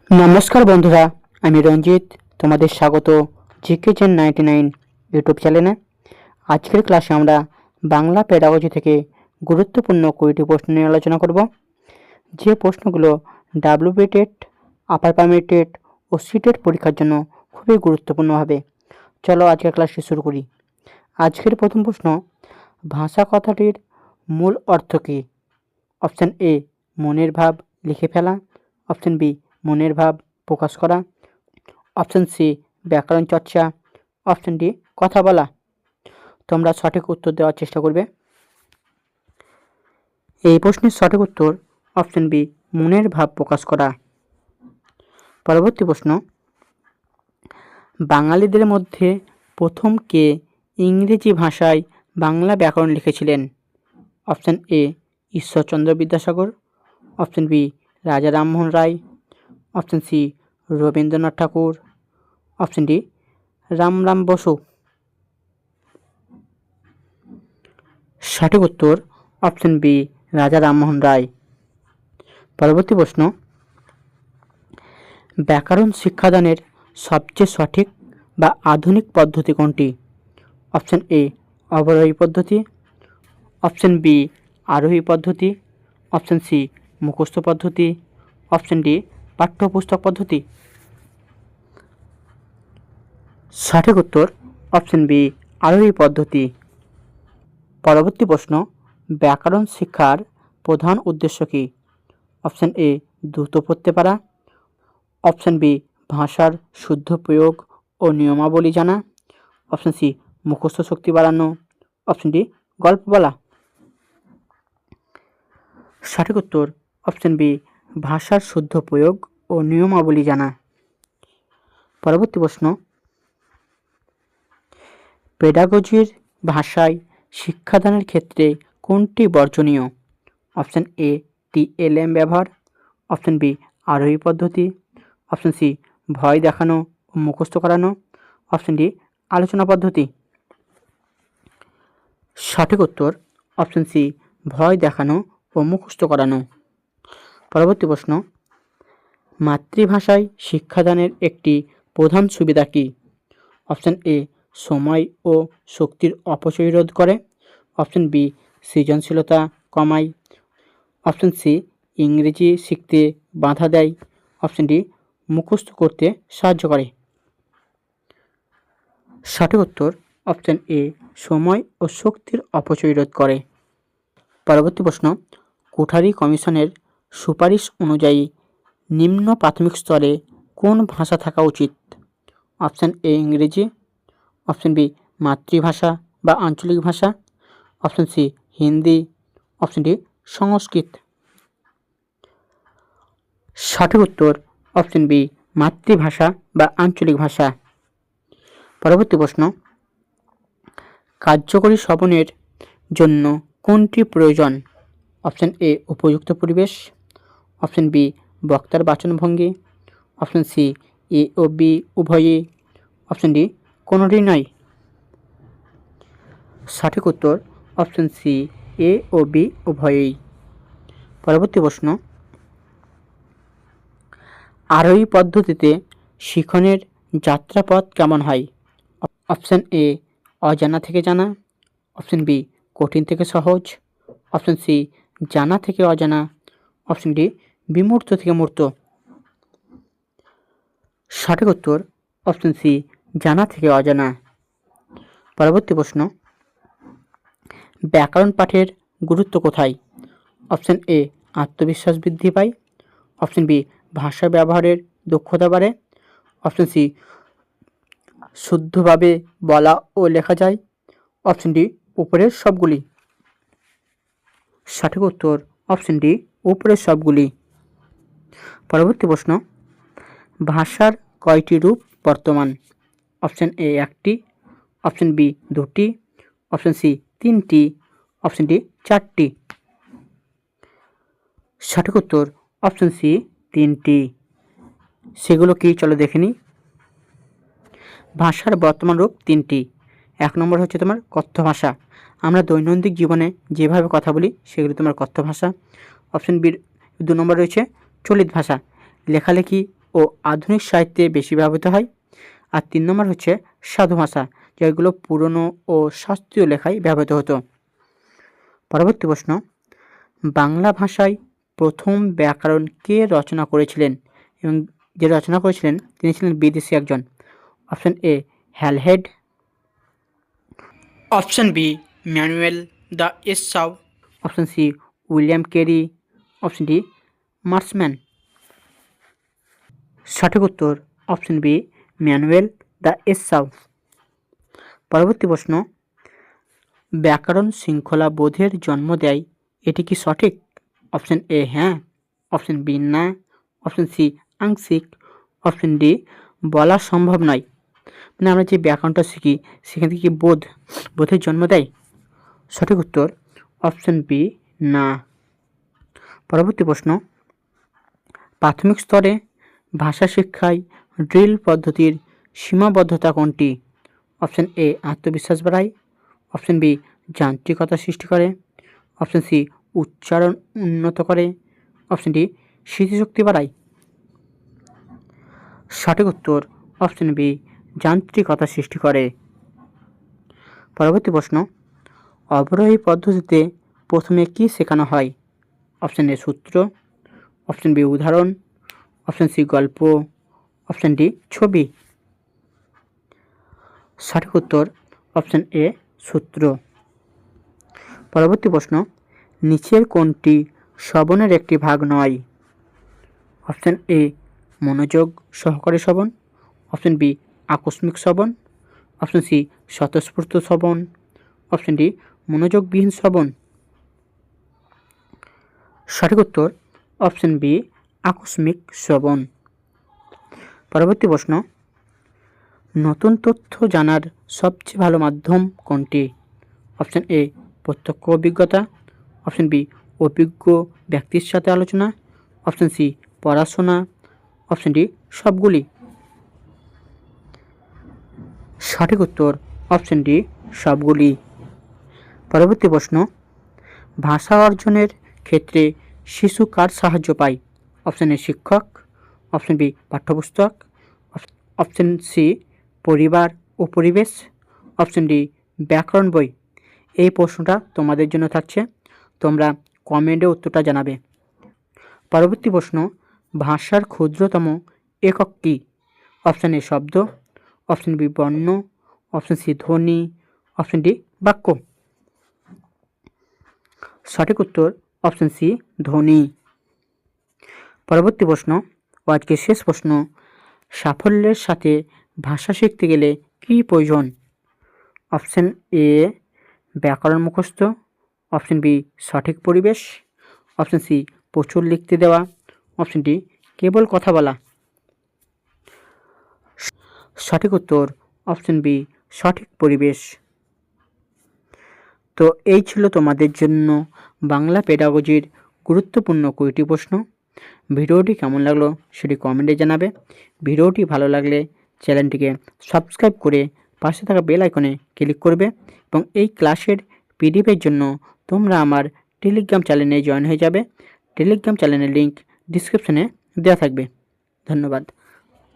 নমস্কার বন্ধুরা, আমি রঞ্জিত। তোমাদের স্বাগত জিকে জেন 99 ইউটিউব চ্যানেলে। আজকের ক্লাসে আমরা বাংলা পেডাগজি থেকে গুরুত্বপূর্ণ 20টি প্রশ্ন নিয়ে আলোচনা করব, যে প্রশ্নগুলো WB TET, upper primary TET ও সিটেট পরীক্ষার জন্য খুবই গুরুত্বপূর্ণ হবে। চলো আজকের ক্লাসটি শুরু করি। আজকের প্রথম প্রশ্ন, ভাষা কথাটির মূল অর্থ কী? অপশান এ, মনের ভাব লিখে ফেলা। অপশান বি, মনের ভাব প্রকাশ করা। অপশান সি, ব্যাকরণ চর্চা। অপশান ডি, কথা বলা। তোমরা সঠিক উত্তর দেওয়ার চেষ্টা করবে। এই প্রশ্নের সঠিক উত্তর অপশান বি, মনের ভাব প্রকাশ করা। পরবর্তী প্রশ্ন, বাঙালিদের মধ্যে প্রথম কে ইংরেজি ভাষায় বাংলা ব্যাকরণ লিখেছিলেন? Option A, Ishwarchandra Vidyasagar. Option B, Raja Rammohan Roy. Option C, Rabindranath Thakur. Option D, Ramram Basu. সঠিক উত্তর অপশান বি, রাজা রামমোহন রায়। পরবর্তী প্রশ্ন, ব্যাকরণ শিক্ষাদানের সবচেয়ে সঠিক বা আধুনিক পদ্ধতি কোনটি? অপশান এ, অবরোহী পদ্ধতি। অপশান বি, আরোহী পদ্ধতি। অপশান সি, মুখস্থ পদ্ধতি। অপশান ডি, পাঠ্যপুস্তক পদ্ধতি। সঠিক উত্তর অপশান বি, আরোহী পদ্ধতি। পরবর্তী প্রশ্ন, ব্যাকরণ শিক্ষার প্রধান উদ্দেশ্য কী? অপশান এ, দ্রুত পড়তে পারা। অপশান বি, ভাষার শুদ্ধ প্রয়োগ ও নিয়মাবলী জানা। অপশান সি, মুখস্থ শক্তি বাড়ানো। অপশান ডি, গল্প বলা। সঠিক উত্তর অপশান বি, ভাষার শুদ্ধ প্রয়োগ ও নিয়মাবলী জানা। পরবর্তী প্রশ্ন, পেডাগজির ভাষায় শিক্ষাদানের ক্ষেত্রে কোনটি বর্জনীয়? অপশান এ, টিএলএম ব্যবহার। অপশান বি, আরোহী পদ্ধতি। অপশান সি, ভয় দেখানো ও মুখস্থ করানো। অপশান ডি, আলোচনা পদ্ধতি। সঠিক উত্তর অপশান সি, ভয় দেখানো ও মুখস্থ করানো। পরবর্তী প্রশ্ন, মাতৃভাষায় শিক্ষাদানের একটি প্রধান সুবিধা কী? অপশান এ, সময় ও শক্তির অপচয় রোধ করে। অপশান বি, সৃজনশীলতা কমায়। অপশান সি, ইংরেজি শিখতে বাধা দেয়। অপশান ডি, মুখস্থ করতে সাহায্য করে। সঠিক উত্তর অপশান এ, সময় ও শক্তির অপচয় রোধ করে। পরবর্তী প্রশ্ন, কোঠারি কমিশনের সুপারিশ অনুযায়ী নিম্ন প্রাথমিক স্তরে কোন ভাষা থাকা উচিত? অপশান এ, ইংরেজি। অপশান বি, মাতৃভাষা বা আঞ্চলিক ভাষা। Option C, Hindi. Option D, Sanskrit. সঠিক উত্তর অপশান বি, মাতৃভাষা বা আঞ্চলিক ভাষা। পরবর্তী প্রশ্ন, কার্যকরী শ্রবণের জন্য কোনটি প্রয়োজন? অপশান এ, উপযুক্ত পরিবেশ। অপশান বি, বক্তার বাচনভঙ্গি। অপশান সি, এ ও বি উভয়ই। অপশান ডি, কোনোটি নয়। সঠিক উত্তর অপশান সি, এ ও বি উভয়ই। পরবর্তী প্রশ্ন, আরোহী পদ্ধতিতে শিখনের যাত্রাপথ কেমন হয়? অপশান এ, অজানা থেকে জানা। অপশান বি, কঠিন থেকে সহজ। অপশান সি, জানা থেকে অজানা। অপশান ডি, বিমূর্ত থেকে মূর্ত। সঠিক উত্তর অপশান সি, জানা থেকে অজানা। পরবর্তী প্রশ্ন, ব্যাকরণ পাঠের গুরুত্ব কোথায়? অপশান এ, আত্মবিশ্বাস বৃদ্ধি পায়। অপশান বি, ভাষা ব্যবহারের দক্ষতা বাড়ে। অপশান সি, শুদ্ধভাবে বলা ও লেখা যায়। অপশান ডি, উপরের সবগুলি। সঠিক উত্তর অপশান ডি, উপরের সবগুলি। পরবর্তী প্রশ্ন, ভাষার কয়টি রূপ বর্তমান? অপশান এ, একটি। অপশান বি, দুটি। অপশান সি, তিনটি। অপশান ডি, চারটি। সঠিক উত্তর অপশান সি, তিনটি। সেগুলো কি, চলো দেখে নিই। ভাষার বর্তমান রূপ তিনটি। এক নম্বর হচ্ছে তোমার কথ্য ভাষা, আমরা দৈনন্দিন জীবনে যেভাবে কথা বলি সেগুলো তোমার কথ্য ভাষা। অপশান বির 2 নম্বর রয়েছে চলিত ভাষা, লেখালেখি ও ও আধুনিক সাহিত্যে বেশি ব্যবহৃত হয়। আর 3 নম্বর হচ্ছে সাধু ভাষা, যেগুলো পুরনো ও শাস্ত্রীয় লেখায় ব্যবহৃত হতো। পরবর্তী প্রশ্ন, বাংলা ভাষায় প্রথম ব্যাকরণ কে রচনা করেছিলেন এবং যে রচনা করেছিলেন তিনি ছিলেন বিদেশি একজন। Option A Halhed, option B Manuel da এসাউ, option C William Carey, option D Marshman. সঠিক উত্তর অপশন বি ম্যানুয়েল দ্য এসাউ। পরবর্তী প্রশ্ন, ব্যাকরণ শৃঙ্খলা বোধের জন্ম দেয়, এটি কি সঠিক? অপশন এ হ্যাঁ, অপশন বি না, অপশন সি আংশিক, অপশন ডি বলা সম্ভব নয়। মানে আমরা যে ব্যাকরণটা শিখি সেখান থেকে কি বোধের জন্ম দেয়? সঠিক উত্তর অপশন বি না। পরবর্তী প্রশ্ন, প্রাথমিক স্তরে ভাষা শিক্ষায় ড্রিল পদ্ধতির সীমাবদ্ধতা কোনটি? অপশন এ আত্মবিশ্বাস বাড়ায়, অপশন বি যান্ত্রিকতা সৃষ্টি করে, অপশন সি উচ্চারণ উন্নত করে, অপশন ডি স্মৃতিশক্তি বাড়ায়। সঠিক উত্তর অপশন বি যান্ত্রিকতা সৃষ্টি করে। পরবর্তী প্রশ্ন, অবরোহী পদ্ধতিতে প্রথমে কি শেখানো হয়? অপশন এ সূত্র, অপশন বি উদাহরণ, অপশন সি গল্প, অপশন ডি ছবি। সঠিক উত্তর অপশন এ সূত্র। পরবর্তী প্রশ্ন, নিচের কোনটি শ্রবণের একটি ভাগ নয়? অপশন এ মনোযোগ সহকারে শ্রবণ, অপশন বি আকস্মিক শ্রবণ, অপশন সি স্বতঃস্ফূর্ত শ্রবণ, অপশন ডি মনোযোগবিহীন শ্রবণ। সঠিক উত্তর অপশন বি আকস্মিক শ্রবণ। পরবর্তী প্রশ্ন, নতুন তথ্য জানার সবচেয়ে ভালো মাধ্যম কোনটি? অপশন এ প্রত্যক্ষ অভিজ্ঞতা, অপশন বি অভিজ্ঞ ব্যক্তির সাথে আলোচনা, অপশন সি পড়াশোনা, অপশন ডি সবগুলি। সঠিক উত্তর অপশন ডি সবগুলি। পরবর্তী প্রশ্ন, ভাষা অর্জনের ক্ষেত্রে শিশু কার সাহায্য পায়? অপশন এ শিক্ষক, অপশন বি পাঠ্যপুস্তক, অপশন সি পরিবার ও পরিবেশ, অপশন ডি ব্যাকরণ বই। এই প্রশ্নটা তোমাদের জন্য থাকছে, তোমরা কমেন্টে উত্তরটা জানাবে। পরবর্তী প্রশ্ন, ভাষার ক্ষুদ্রতম একক কী? অপশন এ শব্দ, অপশন বি বর্ণ, অপশন সি ধ্বনি, অপশন ডি বাক্য। সঠিক উত্তর অপশন সি ধ্বনি। পরবর্তী প্রশ্ন, আজকের শেষ প্রশ্ন, সাফল্যের সাথে ভাষা শিখতে গেলে কী প্রয়োজন? অপশন এ ব্যাকরণ মুখস্থ, অপশন বি সঠিক পরিবেশ, অপশন সি প্রচুর লিখতে দেওয়া, অপশন ডি কেবল কথা বলা। সঠিক উত্তর অপশন বি সঠিক পরিবেশ। তো এই ছিল তোমাদের জন্য বাংলা পেডাগোজির গুরুত্বপূর্ণ 20টি প্রশ্ন। ভিডিওটি কেমন লাগলো সেটি কমেন্টে জানাবে। ভিডিওটি ভালো লাগলে চ্যানেলটিকে সাবস্ক্রাইব করে পাশে থাকা বেল আইকনে ক্লিক করবে এবং এই ক্লাসের পিডিএফের জন্য তোমরা আমার টেলিগ্রাম চ্যানেলে জয়েন হয়ে যাবে। টেলিগ্রাম চ্যানেলের লিঙ্ক ডিসক্রিপশনে দেওয়া থাকবে। ধন্যবাদ।